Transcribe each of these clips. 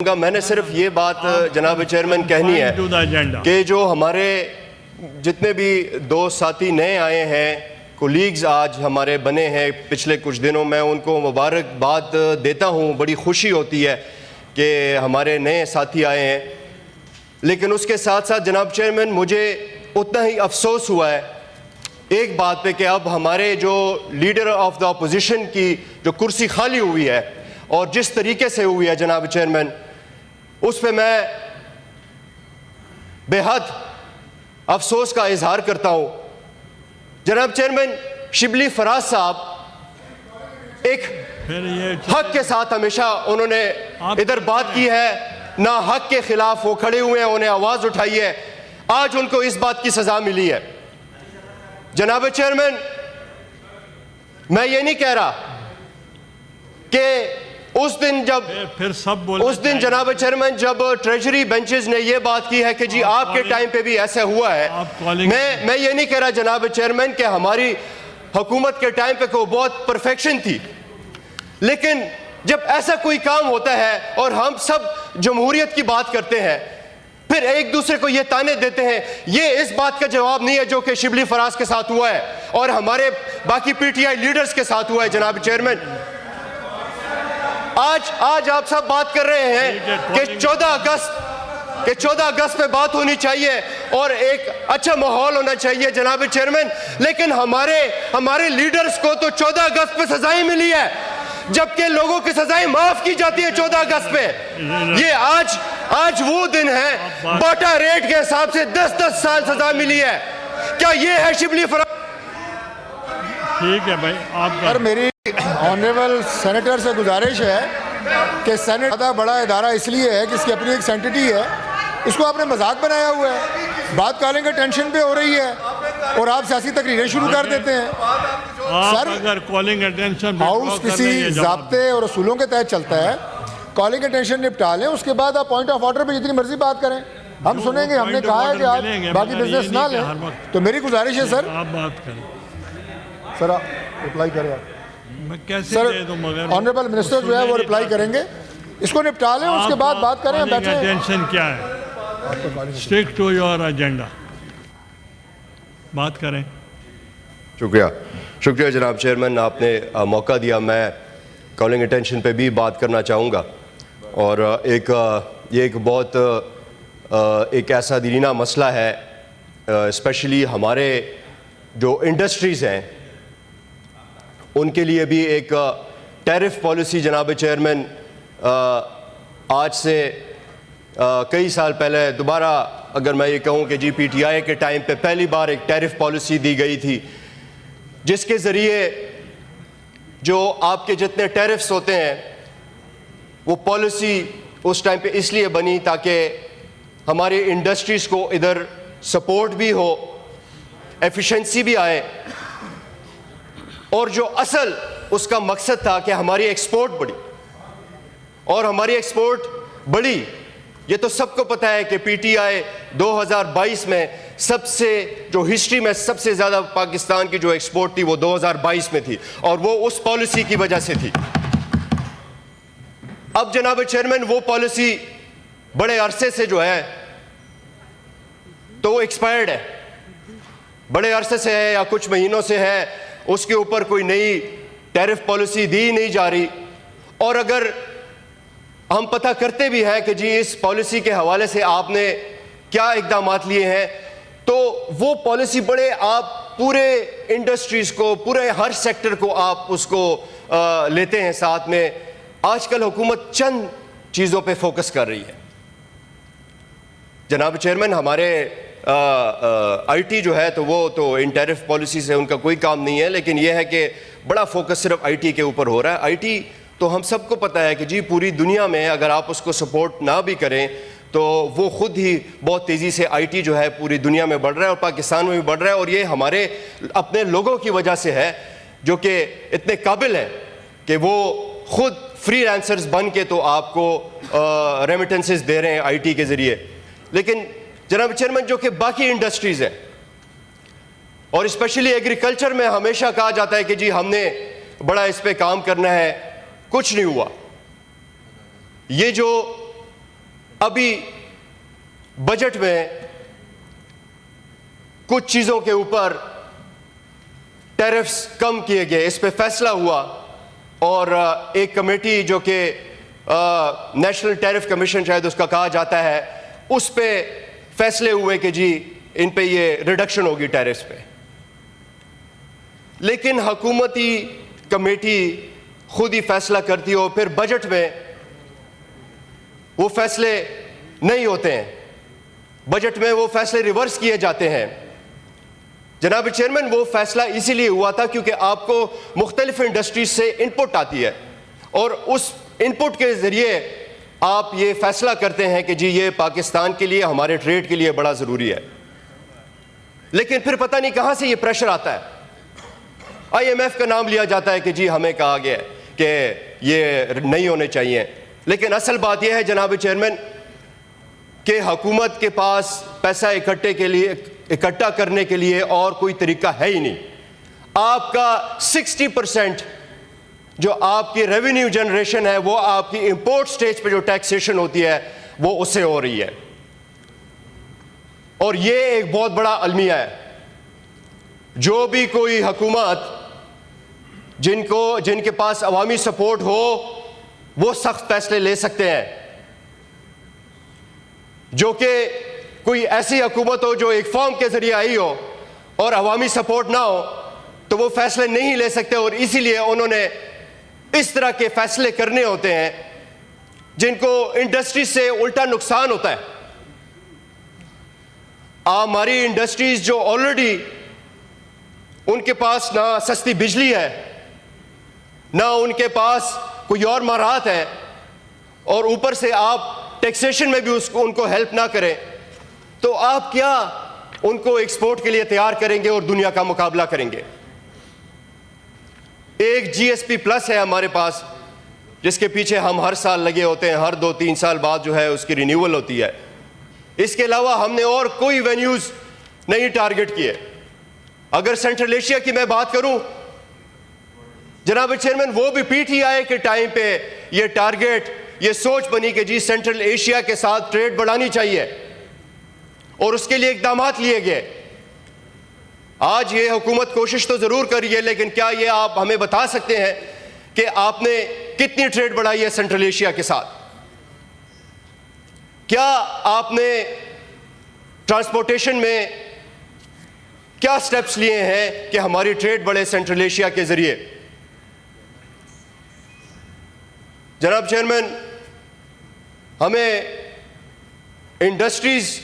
میں نے صرف یہ بات جناب چیئرمین کہنی ہے کہ جو ہمارے جتنے بھی دوست ساتھی نئے آئے ہیں، کولیگز آج ہمارے بنے ہیں پچھلے کچھ دنوں میں، ان کو مبارکباد دیتا ہوں۔ بڑی خوشی ہوتی ہے کہ ہمارے نئے ساتھی آئے ہیں، لیکن اس کے ساتھ ساتھ جناب چیئرمین مجھے اتنا ہی افسوس ہوا ہے ایک بات پہ کہ اب ہمارے جو لیڈر آف دا اپوزیشن کی جو کرسی خالی ہوئی ہے اور جس طریقے سے ہوئی ہے جناب چیئرمین، اس پہ میں بے حد افسوس کا اظہار کرتا ہوں۔ جناب چیئرمین، شبلی فراز صاحب ایک حق کے ساتھ ہمیشہ انہوں نے ادھر بات کی ہے، نہ حق کے خلاف وہ کھڑے ہوئے ہیں، انہیں آواز اٹھائی ہے، آج ان کو اس بات کی سزا ملی ہے۔ جناب چیئرمین، میں یہ نہیں کہہ رہا کہ اس دن جناب چیئرمین جب ٹریجری بینچز نے یہ بات کی ہے کہ جی آپ کے ٹائم پہ بھی ایسا ہوا ہے، میں یہ نہیں کہہ رہا جناب چیئرمین کہ ہماری حکومت کے ٹائم پہ کوئی بہت پرفیکشن تھی، لیکن جب ایسا کوئی کام ہوتا ہے اور ہم سب جمہوریت کی بات کرتے ہیں، پھر ایک دوسرے کو یہ تانے دیتے ہیں، یہ اس بات کا جواب نہیں ہے جو کہ شبلی فراز کے ساتھ ہوا ہے اور ہمارے باقی پی ٹی آئی لیڈرز کے ساتھ ہوا ہے۔ جناب چیئرمین، آج آپ سب بات کر رہے ہیں کہ 14 اگست پہ بات ہونی چاہیے اور ایک اچھا ماحول ہونا چاہیے جناب چیئرمین، لیکن ہمارے لیڈرز کو تو 14 اگست پہ سزائیں ملی ہے، جبکہ لوگوں کی سزائیں معاف کی جاتی ہیں 14 اگست پہ۔ یہ آج وہ دن ہے، باٹا ریٹ کے حساب سے 10 سال سزا ملی ہے۔ کیا یہ ہے شبلی فراز؟ ٹھیک ہے بھائی، آپ میری آنریبل سینیٹر سے گزارش ہے کہ سینٹ زیادہ بڑا ادارہ اس لیے ہے کہ اس کی اپنی ایک سینٹیٹی ہے، اس کو آپ نے مذاق بنایا ہوا ہے، بات کالنگ کا ٹینشن پہ ہو رہی ہے اور آپ سیاسی تقریریں شروع کر دیتے ہیں۔ سر، اگر کالنگ اٹینشن ہاؤس کسی ضابطے اور اصولوں کے تحت چلتا ہے، کالنگ اٹینشن نپٹا لیں، اس کے بعد آپ پوائنٹ آف آرڈر پہ جتنی مرضی بات کریں، ہم سنیں گے۔ ہم نے کہا ہے کہ آپ باقی بزنس نہ لیں، تو میری گزارش ہے سر آپ بات کریں۔ سر رپلائی کریں آپ۔ سر آنریبل منسٹر جو ہے وہ رپلائی کریں گے، اس کو نپٹا لیں، اس کے بعد بات کریں۔ بیٹھے ٹینشن کیا ہے؟ اسٹک ٹو یور ایجنڈا، بات کریں۔ شکریہ جناب چیئرمین، آپ نے موقع دیا۔ میں کالنگ اٹینشن پہ بھی بات کرنا چاہوں گا، اور یہ ایک بہت ایک ایسا دیرینہ مسئلہ ہے، اسپیشلی ہمارے جو انڈسٹریز ہیں ان کے لیے بھی ایک ٹیرف پالیسی جناب چیئرمین آج سے کئی سال پہلے دوبارہ اگر میں یہ کہوں کہ جی پی ٹی آئی کے ٹائم پہ پہلی بار ایک ٹیرف پالیسی دی گئی تھی، جس کے ذریعے جو آپ کے جتنے ٹیرفز ہوتے ہیں وہ پالیسی اس ٹائم پہ اس لیے بنی تاکہ ہماری انڈسٹریز کو ادھر سپورٹ بھی ہو، ایفیشنسی بھی آئے، اور جو اصل اس کا مقصد تھا کہ ہماری ایکسپورٹ بڑھی، اور ہماری ایکسپورٹ بڑھی۔ یہ تو سب کو پتہ ہے کہ پی ٹی آئی 2022 میں سب سے جو ہسٹری میں سب سے زیادہ پاکستان کی جو ایکسپورٹ تھی وہ 2022 میں تھی، اور وہ اس پالیسی کی وجہ سے تھی۔ اب جناب چیئرمین وہ پالیسی بڑے عرصے سے جو ہے تو وہ ایکسپائرڈ ہے، بڑے عرصے سے ہے یا کچھ مہینوں سے ہے، اس کے اوپر کوئی نئی ٹیرف پالیسی دی نہیں جا رہی۔ اور اگر ہم پتہ کرتے بھی ہیں کہ جی اس پالیسی کے حوالے سے آپ نے کیا اقدامات لیے ہیں، تو وہ پالیسی بڑے آپ پورے انڈسٹریز کو، پورے ہر سیکٹر کو آپ اس کو لیتے ہیں ساتھ میں۔ آج کل حکومت چند چیزوں پہ فوکس کر رہی ہے۔ جناب چیئرمین، ہمارے آئی ٹی جو ہے تو وہ تو ان ٹیرف پالیسی سے ان کا کوئی کام نہیں ہے، لیکن یہ ہے کہ بڑا فوکس صرف آئی ٹی کے اوپر ہو رہا ہے۔ آئی ٹی تو ہم سب کو پتہ ہے کہ جی پوری دنیا میں اگر آپ اس کو سپورٹ نہ بھی کریں تو وہ خود ہی بہت تیزی سے آئی ٹی جو ہے پوری دنیا میں بڑھ رہا ہے اور پاکستان میں بھی بڑھ رہا ہے، اور یہ ہمارے اپنے لوگوں کی وجہ سے ہے جو کہ اتنے قابل ہیں کہ وہ خود فری لانسرز بن کے تو آپ کو ریمیٹنسز دے رہے ہیں آئی ٹی کے ذریعے۔ لیکن جناب چیئرمین جو کہ باقی انڈسٹریز ہیں، اور اسپیشلی ایگریکلچر میں ہمیشہ کہا جاتا ہے کہ جی ہم نے بڑا اس پہ کام کرنا ہے، کچھ نہیں ہوا۔ یہ جو ابھی بجٹ میں کچھ چیزوں کے اوپر ٹیرفز کم کیے گئے, اس پہ فیصلہ ہوا, اور ایک کمیٹی جو کہ نیشنل ٹیرف کمیشن شاید اس کا کہا جاتا ہے, اس پہ فیصلے ہوئے کہ جی ان پہ یہ ریڈکشن ہوگی ٹیرفز پہ. لیکن حکومتی کمیٹی خود ہی فیصلہ کرتی ہو, پھر بجٹ میں وہ فیصلے نہیں ہوتے ہیں, بجٹ میں وہ فیصلے ریورس کیے جاتے ہیں. جناب چیئرمین, وہ فیصلہ اسی لیے ہوا تھا کیونکہ آپ کو مختلف انڈسٹریز سے انپٹ آتی ہے, اور اس انپٹ کے ذریعے آپ یہ فیصلہ کرتے ہیں کہ جی یہ پاکستان کے لیے, ہمارے ٹریڈ کے لیے بڑا ضروری ہے. لیکن پھر پتہ نہیں کہاں سے یہ پریشر آتا ہے. آئی ایم ایف کا نام لیا جاتا ہے کہ جی ہمیں کہا گیا ہے کہ یہ نہیں ہونے چاہیے, لیکن اصل بات یہ ہے جناب چیئرمین کہ حکومت کے پاس پیسہ اکٹھا کرنے کے لیے اور کوئی طریقہ ہے ہی نہیں. آپ کا 60% جو آپ کی ریونیو جنریشن ہے وہ آپ کی امپورٹ سٹیج پہ جو ٹیکسیشن ہوتی ہے وہ اس سے ہو رہی ہے, اور یہ ایک بہت بڑا المیہ ہے. جو بھی کوئی حکومت جن کے پاس عوامی سپورٹ ہو وہ سخت فیصلے لے سکتے ہیں, جو کہ کوئی ایسی حکومت ہو جو ایک فارم کے ذریعے آئی ہو اور عوامی سپورٹ نہ ہو تو وہ فیصلے نہیں لے سکتے, اور اسی لیے انہوں نے اس طرح کے فیصلے کرنے ہوتے ہیں جن کو انڈسٹری سے الٹا نقصان ہوتا ہے. ہماری انڈسٹریز جو آلریڈی ان کے پاس نہ سستی بجلی ہے, نہ ان کے پاس کوئی اور مہارت ہے, اور اوپر سے آپ ٹیکسیشن میں بھی ان کو ہیلپ نہ کریں, تو آپ کیا ان کو ایکسپورٹ کے لیے تیار کریں گے اور دنیا کا مقابلہ کریں گے. ایک جی ایس پی پلس ہے ہمارے پاس جس کے پیچھے ہم ہر سال لگے ہوتے ہیں, ہر 2-3 سال بعد جو ہے اس کی رینیول ہوتی ہے. اس کے علاوہ ہم نے اور کوئی وینیوز نہیں ٹارگٹ کیے. اگر سینٹرل ایشیا کی میں بات کروں جناب چیئرمین, وہ بھی پی ٹی آئی کے ٹائم پہ یہ ٹارگٹ, یہ سوچ بنی کہ جی سینٹرل ایشیا کے ساتھ ٹریڈ بڑھانی چاہیے, اور اس کے لیے اقدامات لیے گئے. آج یہ حکومت کوشش تو ضرور کری ہے, لیکن کیا یہ آپ ہمیں بتا سکتے ہیں کہ آپ نے کتنی ٹریڈ بڑھائی ہے سینٹرل ایشیا کے ساتھ؟ کیا آپ نے ٹرانسپورٹیشن میں کیا سٹیپس لیے ہیں کہ ہماری ٹریڈ بڑھے سینٹرل ایشیا کے ذریعے؟ جناب چیئرمین, ہمیں انڈسٹریز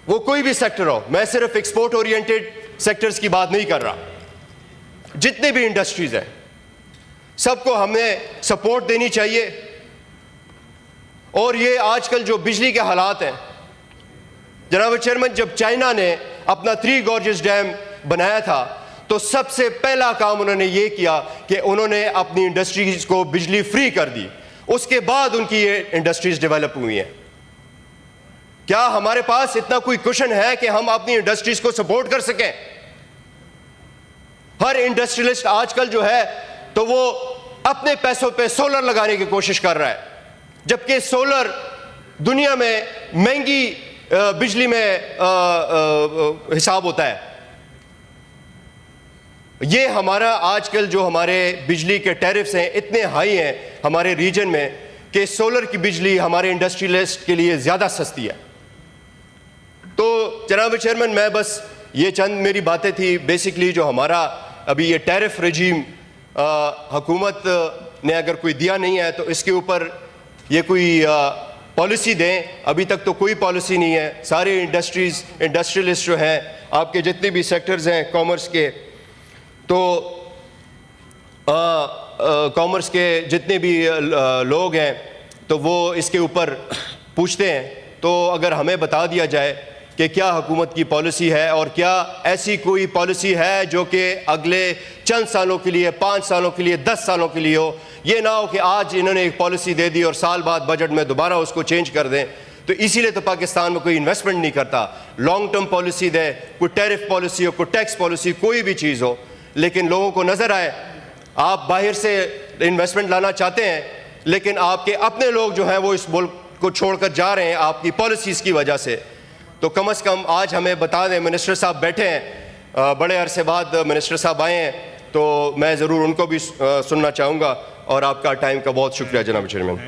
وہ کوئی بھی سیکٹر ہو, میں صرف ایکسپورٹ اورینٹڈ سیکٹرز کی بات نہیں کر رہا, جتنے بھی انڈسٹریز ہیں سب کو ہمیں سپورٹ دینی چاہیے. اور یہ آج کل جو بجلی کے حالات ہیں جناب چیئرمین, جب چائنا نے اپنا 3 گارجز ڈیم بنایا تھا تو سب سے پہلا کام انہوں نے یہ کیا کہ انہوں نے اپنی انڈسٹریز کو بجلی فری کر دی, اس کے بعد ان کی یہ انڈسٹریز ڈیولپ ہوئی ہیں. کیا ہمارے پاس اتنا کوئی کوشن ہے کہ ہم اپنی انڈسٹریز کو سپورٹ کر سکیں؟ ہر انڈسٹریلسٹ آج کل جو ہے تو وہ اپنے پیسوں پہ سولر لگانے کی کوشش کر رہا ہے, جبکہ سولر دنیا میں مہنگی بجلی میں حساب ہوتا ہے. یہ ہمارا آج کل جو ہمارے بجلی کے ٹیرفز ہیں اتنے ہائی ہیں ہمارے ریجن میں کہ سولر کی بجلی ہمارے انڈسٹریلسٹ کے لیے زیادہ سستی ہے. تو جناب چیئرمین, میں بس یہ چند میری باتیں تھی بیسکلی جو ہمارا ابھی یہ ٹیرف رجیم حکومت نے اگر کوئی دیا نہیں ہے تو اس کے اوپر یہ کوئی پالیسی دیں. ابھی تک تو کوئی پالیسی نہیں ہے. سارے انڈسٹریلسٹ جو ہیں آپ کے جتنے بھی سیکٹرز ہیں کامرس کے, تو کامرس کے جتنے بھی لوگ ہیں تو وہ اس کے اوپر پوچھتے ہیں. تو اگر ہمیں بتا دیا جائے کہ کیا حکومت کی پالیسی ہے, اور کیا ایسی کوئی پالیسی ہے جو کہ اگلے چند سالوں کے لیے, 5 سالوں کے لیے, 10 سالوں کے لیے ہو. یہ نہ ہو کہ آج انہوں نے ایک پالیسی دے دی اور سال بعد بجٹ میں دوبارہ اس کو چینج کر دیں. تو اسی لیے تو پاکستان میں کوئی انویسٹمنٹ نہیں کرتا. لانگ ٹرم پالیسی دے, کوئی ٹیرف پالیسی ہو, کوئی ٹیکس پالیسی, کوئی بھی چیز ہو, لیکن لوگوں کو نظر آئے آپ باہر سے انویسٹمنٹ لانا چاہتے ہیں لیکن آپ کے اپنے لوگ جو ہیں وہ اس ملک کو چھوڑ کر جا رہے ہیں آپ کی پالیسیز کی وجہ سے، تو کم از کم آج ہمیں بتا دیں. منسٹر صاحب بیٹھے ہیں، بڑے عرصے بعد منسٹر صاحب آئے ہیں، تو میں ضرور ان کو بھی سننا چاہوں گا. اور آپ کا ٹائم کا بہت شکریہ جناب چیئرمین.